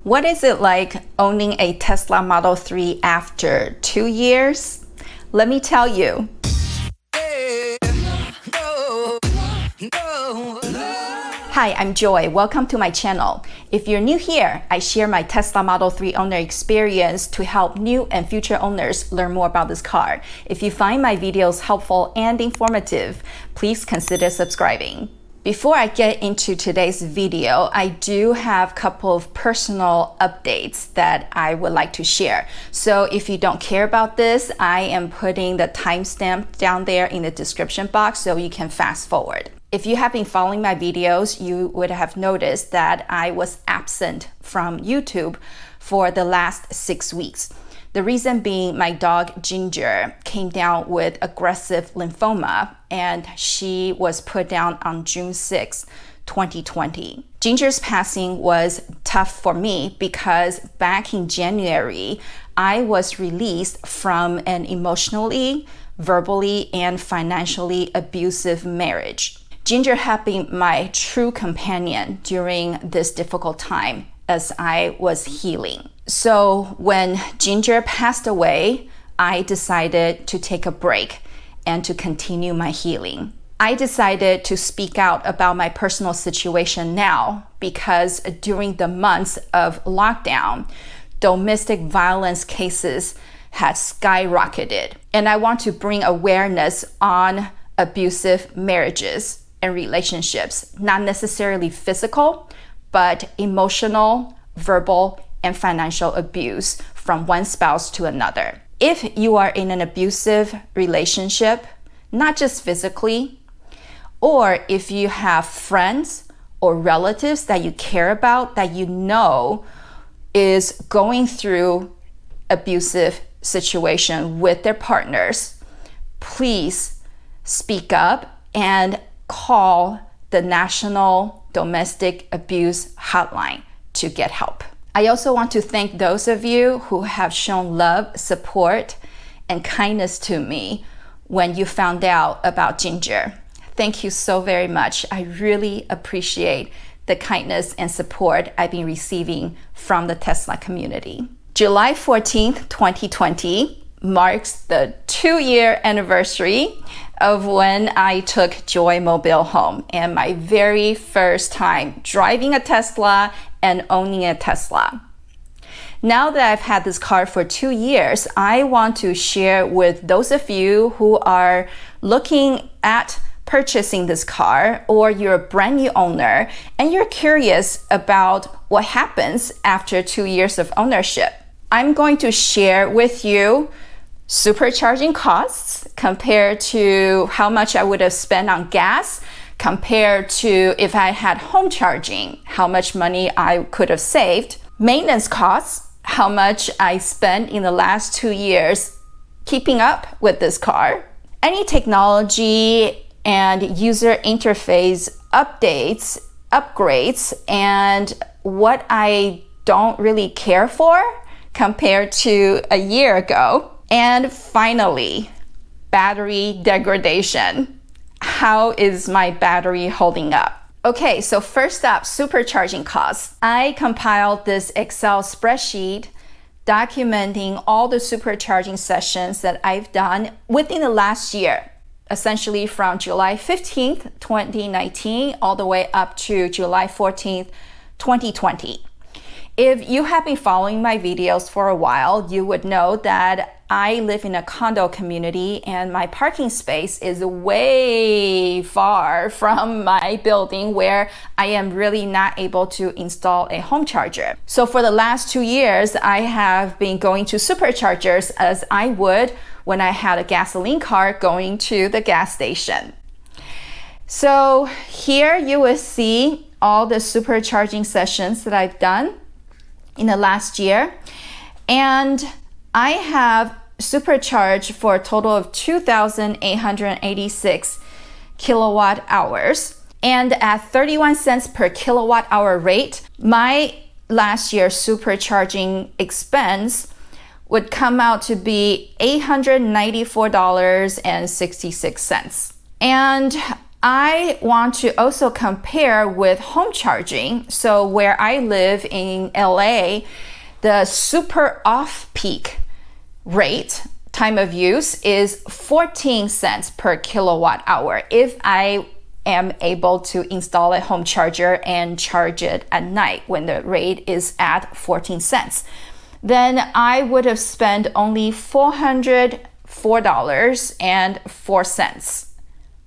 What is it like owning a Tesla Model 3 after 2 years? Let me tell you. Hi, I'm Joy. Welcome to my channel. If you're new here, I share my Tesla Model 3 owner experience to help new and future owners learn more about this car. If you find my videos helpful and informative, please consider subscribing. Before I get into today's video, I do have a couple of personal updates that I would like to share. So if you don't care about this, I am putting the timestamp down there in the description box so you can fast forward. If you have been following my videos, you would have noticed that I was absent from YouTube for the last 6 weeks. The reason being my dog Ginger came down with aggressive lymphoma and she was put down on June 6, 2020. Ginger's passing was tough for me because back in January, I was released from an emotionally, verbally, and financially abusive marriage. Ginger had been my true companion during this difficult time as I was healing. So when Ginger passed away, I decided to take a break and to continue my healing. I decided to speak out about my personal situation now because during the months of lockdown, domestic violence cases had skyrocketed. And I want to bring awareness on abusive marriages and relationships, not necessarily physical, but emotional, verbal, and financial abuse from one spouse to another. If you are in an abusive relationship, not just physically, or if you have friends or relatives that you care about that you know is going through abusive situation with their partners, please speak up and call the National Domestic Abuse Hotline to get help. I also want to thank those of you who have shown love, support, and kindness to me when you found out about Ginger. Thank you so very much. I really appreciate the kindness and support I've been receiving from the Tesla community. July 14th, 2020 marks the 2-year anniversary of when I took Joy Mobile home and my very first time driving a Tesla and owning a Tesla. Now that I've had this car for 2 years, I want to share with those of you who are looking at purchasing this car, or you're a brand new owner and you're curious about what happens after 2 years of ownership. I'm going to share with you supercharging costs compared to how much I would have spent on gas compared to if I had home charging, how much money I could have saved, maintenance costs, how much I spent in the last 2 years keeping up with this car, any technology and user interface updates, upgrades, and what I don't really care for compared to a year ago. And finally, battery degradation. How is my battery holding up? Okay, so first up, supercharging costs. I compiled this Excel spreadsheet documenting all the supercharging sessions that I've done within the last year, essentially from July 15th, 2019, all the way up to July 14th, 2020. If you have been following my videos for a while, you would know that I live in a condo community and my parking space is way far from my building where I am really not able to install a home charger. So for the last 2 years, I have been going to superchargers as I would when I had a gasoline car going to the gas station. So here you will see all the supercharging sessions that I've done in the last year. And I have supercharged for a total of 2,886 kilowatt hours. And at 31 cents per kilowatt hour rate, my last year's supercharging expense would come out to be $894.66. And I want to also compare with home charging. So where I live in LA, the super off-peak rate, time of use, is 14 cents per kilowatt hour if I am able to install a home charger and charge it at night when the rate is at 14 cents. Then I would have spent only $404.04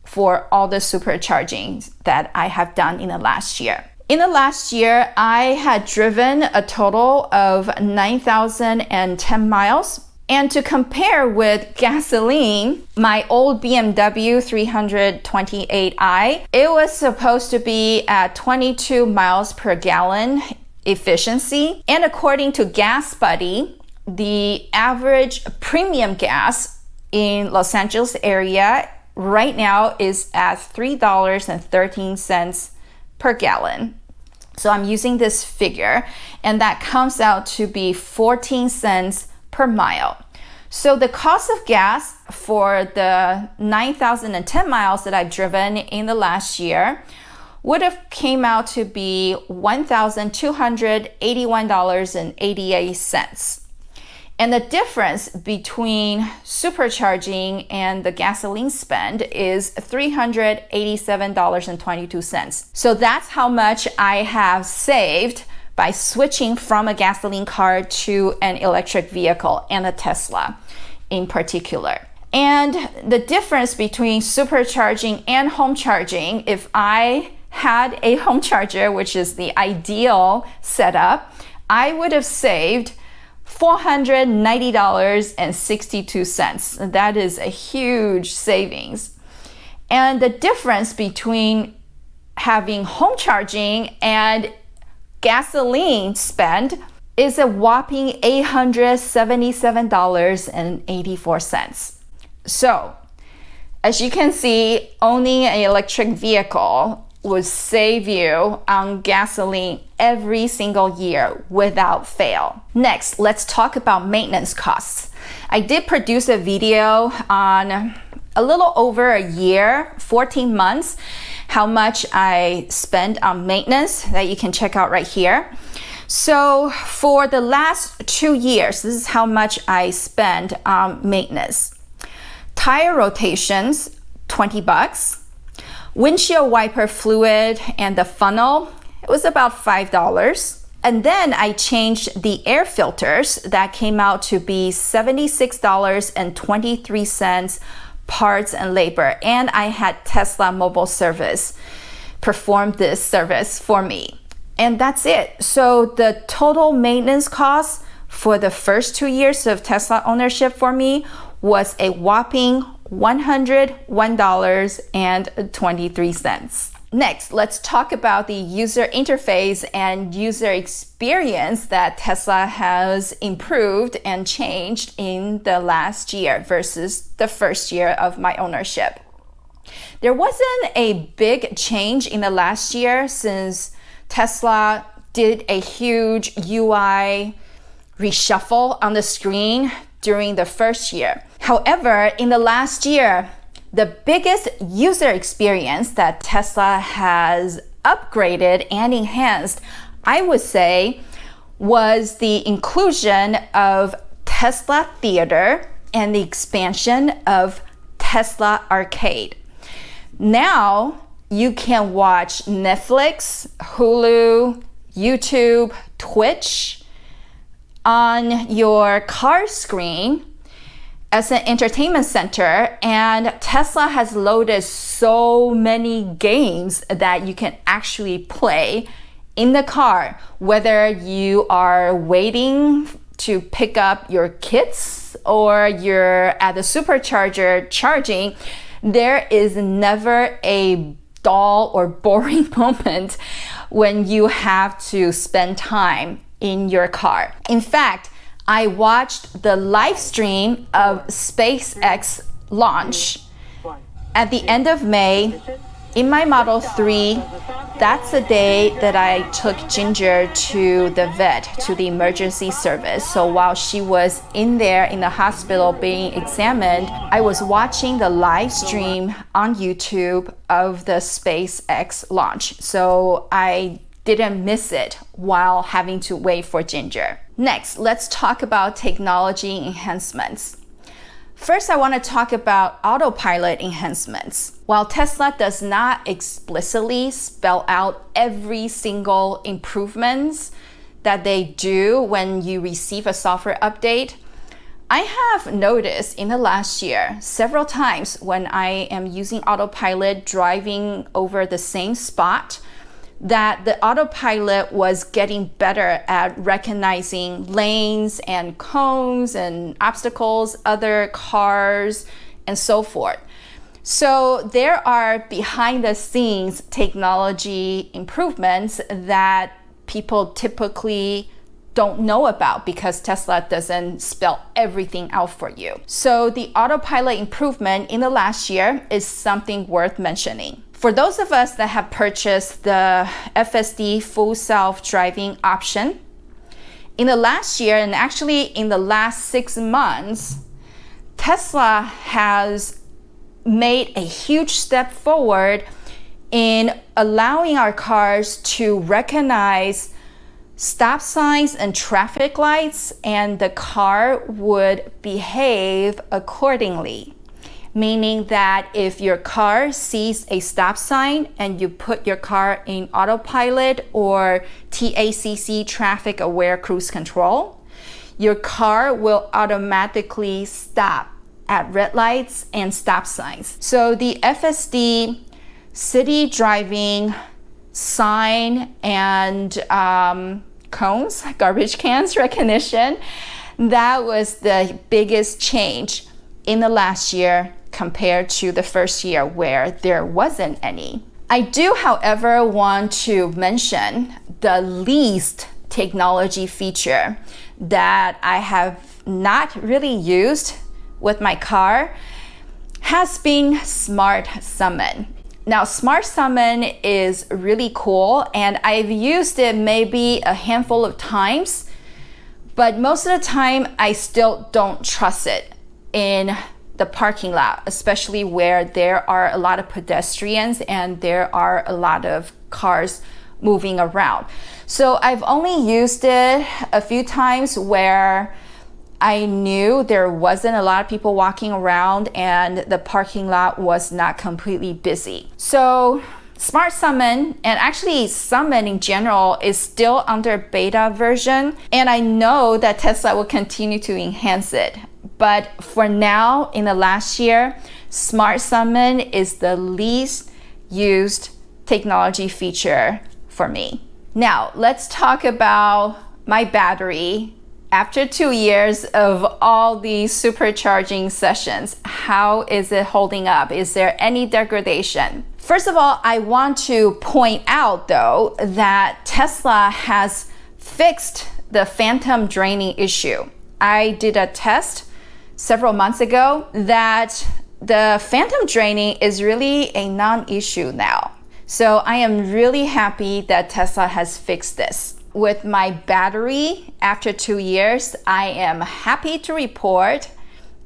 for all the supercharging that I have done in the last year. In the last year, I had driven a total of 9,010 miles. And to compare with gasoline, my old BMW 328i, it was supposed to be at 22 miles per gallon efficiency. And according to Gas Buddy, the average premium gas in Los Angeles area right now is at $3.13 per gallon. So I'm using this figure, and that comes out to be 14 cents per mile. So the cost of gas for the 9,010 miles that I've driven in the last year would have came out to be $1,281.88. And the difference between supercharging and the gasoline spend is $387.22. So that's how much I have saved by switching from a gasoline car to an electric vehicle, and a Tesla in particular. And the difference between supercharging and home charging, if I had a home charger, which is the ideal setup, I would have saved $490.62. That is a huge savings. And the difference between having home charging and gasoline spend is a whopping $877.84. So, as you can see, owning an electric vehicle would save you on gasoline every single year without fail. Next, let's talk about maintenance costs. I did produce a video on a little over a year, 14 months, how much I spend on maintenance that you can check out right here. So for the last 2 years, this is how much I spend on maintenance. Tire rotations, $20. Windshield wiper fluid and the funnel, it was about $5. And then I changed the air filters. That came out to be $76.23 parts and labor. And I had Tesla Mobile Service perform this service for me. And that's it. So the total maintenance cost for the first 2 years of Tesla ownership for me was a whopping $101.23. Next, let's talk about the user interface and user experience that Tesla has improved and changed in the last year versus the first year of my ownership. There wasn't a big change in the last year since Tesla did a huge UI reshuffle on the screen during the first year. However, in the last year, the biggest user experience that Tesla has upgraded and enhanced, I would say, was the inclusion of Tesla Theater and the expansion of Tesla Arcade. Now, you can watch Netflix, Hulu, YouTube, Twitch on your car screen as an entertainment center, and Tesla has loaded so many games that you can actually play in the car, whether you are waiting to pick up your kids or you're at the supercharger charging. There is never a dull or boring moment when you have to spend time in your car. In fact, I watched the live stream of SpaceX launch at the end of May In my Model 3, that's the day that I took Ginger to the vet, to the emergency service. So while she was in there in the hospital being examined, I was watching the live stream on YouTube of the SpaceX launch. So I didn't miss it while having to wait for Ginger. Next, let's talk about technology enhancements. First, I want to talk about autopilot enhancements. While Tesla does not explicitly spell out every single improvements that they do when you receive a software update, I have noticed in the last year several times when I am using autopilot driving over the same spot that the autopilot was getting better at recognizing lanes and cones and obstacles, other cars, and so forth. So there are behind the scenes technology improvements that people typically don't know about because Tesla doesn't spell everything out for you. So the autopilot improvement in the last year is something worth mentioning. For those of us that have purchased the FSD full self-driving option, in the last year and actually in the last 6 months, Tesla has made a huge step forward in allowing our cars to recognize stop signs and traffic lights, and the car would behave accordingly. Meaning that if your car sees a stop sign and you put your car in autopilot or TACC, traffic aware cruise control, your car will automatically stop at red lights and stop signs. So the FSD city driving sign and cones, garbage cans recognition, that was the biggest change in the last year compared to the first year where there wasn't any. I do, however, want to mention the least technology feature that I have not really used with my car has been Smart Summon. Now, Smart Summon is really cool and I've used it maybe a handful of times, but most of the time I still don't trust it in the parking lot, especially where there are a lot of pedestrians and there are a lot of cars moving around. So I've only used it a few times where I knew there wasn't a lot of people walking around and the parking lot was not completely busy. So Smart Summon, and actually Summon in general, is still under beta version, and I know that Tesla will continue to enhance it. But for now, in the last year, Smart Summon is the least used technology feature for me. Now, let's talk about my battery. After 2 years of all these supercharging sessions, how is it holding up? Is there any degradation? First of all, I want to point out though that Tesla has fixed the phantom draining issue. I did a test several months ago that the phantom draining is really a non-issue now. So I am really happy that Tesla has fixed this. With my battery, after 2 years, I am happy to report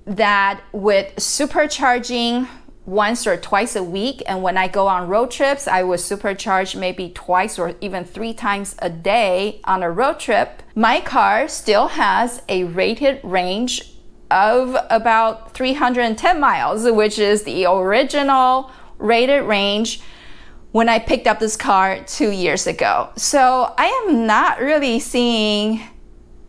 that with supercharging once or twice a week, and when I go on road trips, I will supercharge maybe twice or even 3 times a day on a road trip, my car still has a rated range of about 310 miles, which is the original rated range when I picked up this car 2 years ago. So I am not really seeing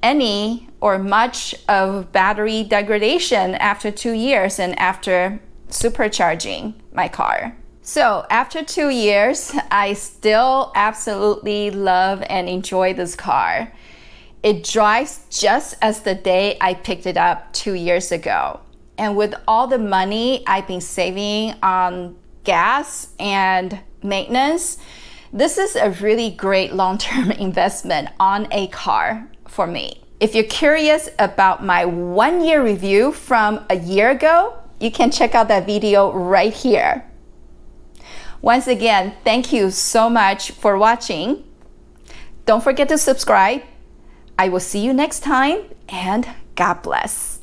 any or much of battery degradation after 2 years and after supercharging my car. So after 2 years, I still absolutely love and enjoy this car. It drives just as the day I picked it up 2 years ago. And with all the money I've been saving on gas and maintenance, this is a really great long-term investment on a car for me. If you're curious about my 1-year review from a year ago, you can check out that video right here. Once again, thank you so much for watching. Don't forget to subscribe. I will see you next time, and God bless.